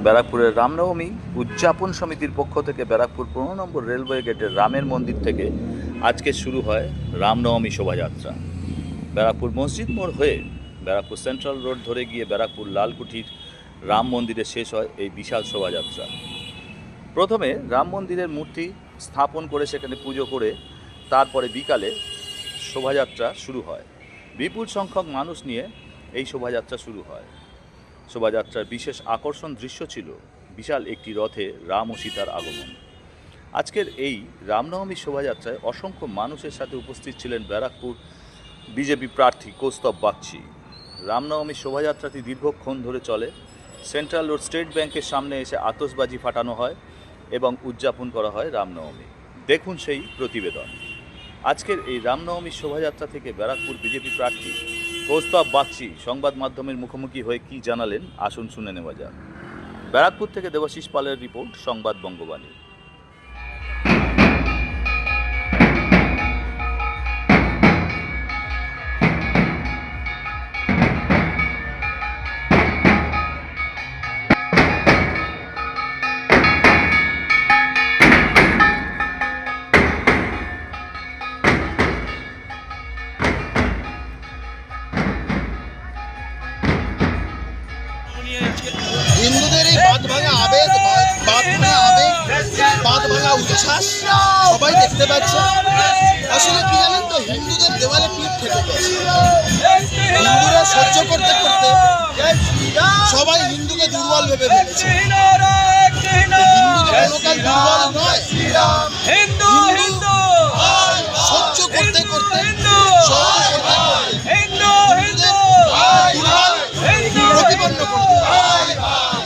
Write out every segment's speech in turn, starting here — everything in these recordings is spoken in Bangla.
ব্যারাকপুরের রামনবমী উদযাপন সমিতির পক্ষ থেকে ব্যারাকপুর 15 নম্বর রেলওয়ে গেটের রামের মন্দির থেকে আজকে শুরু হয় রামনবমী শোভাযাত্রা। ব্যারাকপুর মসজিদ মোড় হয়ে ব্যারাকপুর সেন্ট্রাল রোড ধরে গিয়ে ব্যারাকপুর লালকুঠির রাম মন্দিরে শেষ হয় এই বিশাল শোভাযাত্রা। প্রথমে রাম মন্দিরের মূর্তি স্থাপন করে সেখানে পুজো করে তারপরে বিকালে শোভাযাত্রা শুরু হয়। বিপুল সংখ্যক মানুষ নিয়ে এই শোভাযাত্রা শুরু হয়। শোভাযাত্রার বিশেষ আকর্ষণ দৃশ্য ছিল বিশাল একটি রথে রাম ও সীতার আগমন। আজকের এই রামনবমী শোভাযাত্রায় অসংখ্য মানুষের সাথে উপস্থিত ছিলেন ব্যারাকপুর বিজেপি প্রার্থী কৌস্তব বাগচি। রামনবমী শোভাযাত্রাটি দীর্ঘক্ষণ ধরে চলে। সেন্ট্রাল রোড স্টেট ব্যাংকের সামনে এসে আতশবাজি ফাটানো হয় এবং উদযাপন করা হয় রামনবমী। দেখুন সেই প্রতিবেদন। আজকের এই রামনবমী শোভাযাত্রা থেকে ব্যারাকপুর বিজেপি প্রার্থী কৌস্তব বাগচি সংবাদ মাধ্যমের মুখোমুখি হয়ে কী জানালেন আসুন শুনে নেওয়া যাক। ব্যারাকপুর থেকে দেবাশিস পালের রিপোর্ট, সংবাদ বঙ্গবাণী। হিন্দুদের এই বাঁধ ভাঙা আবেগ, বাঁধ ভাঙা উচ্ছ্বাস সবাই দেখতে পাচ্ছে। আসলে কি জানেন তো, হিন্দুদের দেওয়ালে পিঠ থেকে গেছে। হিন্দুরা সহ্য করতে করতে সবাই হিন্দুকে দুর্বল ভেবে ফেলেছে। হিন্দু যে কোনোকাল দুর্বল নয়, হিন্দু সহ্য করতে করতে প্রতিপন্ন করতে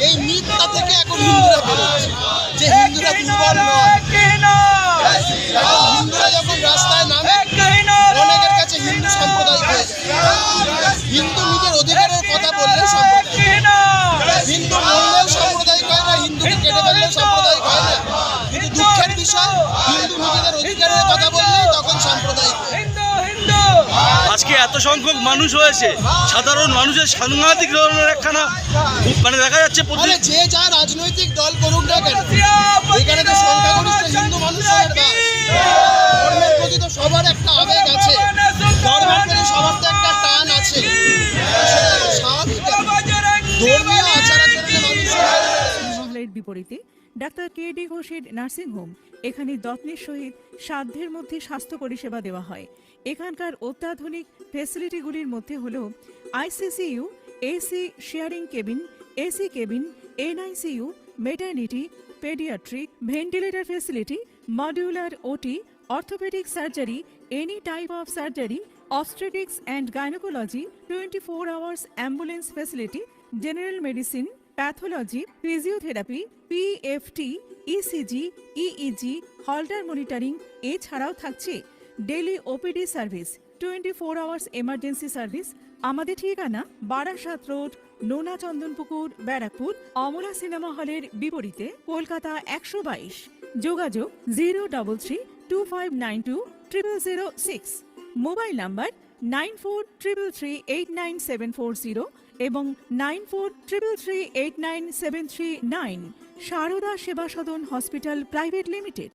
এই মিথ্যা থেকে এখন হিন্দুরা বেরোচ্ছে যে হিন্দুরা দুর্বল নয়। এখন হিন্দুরা যখন রাস্তায় নামে অনেকের কাছে হিন্দু সাম্প্রদায়িক হয়ে যায়। হিন্দু নিজের অধিকারের কথা বললে সাম্প্রদায়িক, হিন্দু মরলেও সাম্প্রদায়িক হয় না, হিন্দুকে কেটে ফেললেও সাম্প্রদায়িক হয় না। কিন্তু দুঃখের বিষয়, হিন্দু নিজেদের অধিকারের কথা বললেই তখন সাম্প্রদায়িক হয়। আজকে এত সংখ্যক মানুষ হয়েছে, সাধারণ মানুষের সাংঘাতিক ধরনের একখানা দেখা যাচ্ছে। যে যা রাজনৈতিক দল করুক না কেন, এখানে তো সংখ্যাগরিষ্ঠ হিন্দু মানুষের বাস। ধর্মের প্রতি তো সবার একটা আবেগ আছে, ধর্মের প্রতি সবার তো একটা টান আছে। স্বাভাবিক ধর্মীয় আচার আচরণে মানুষের বিপরীতে ডাক্তার কে.ডি. ঘোষের নার্সিংহোম, এখানে যত্নের সহিত সাধ্যের মধ্যে স্বাস্থ্য পরিষেবা দেওয়া হয়। এখানকার অত্যাধুনিক ফেসিলিটিগুলির মধ্যে হল ICCU, AC sharing cabin, AC cabin, NICU, maternity, paediatric, ventilator facility, modular OT, orthopaedic surgery, any type of surgery, obstetrics and gynecology, 24 hours ambulance facility, general medicine, pathology, physiotherapy, PFT, ECG, EEG, Holter monitoring। এছাড়াও থাকছে daily OPD service, 24 hours emergency service. আমাদের ঠিকানা বারাসাত রোড, নোনা চন্দনপুকুর, ব্যারাকপুর, অমলা সিনেমা হলের বিপরীতে, কলকাতা 122। যোগাযোগ 03325920006। মোবাইল নাম্বার 9433389740 এবং 9433389739। সারদা সেবা সদন হসপিটাল প্রাইভেট লিমিটেড।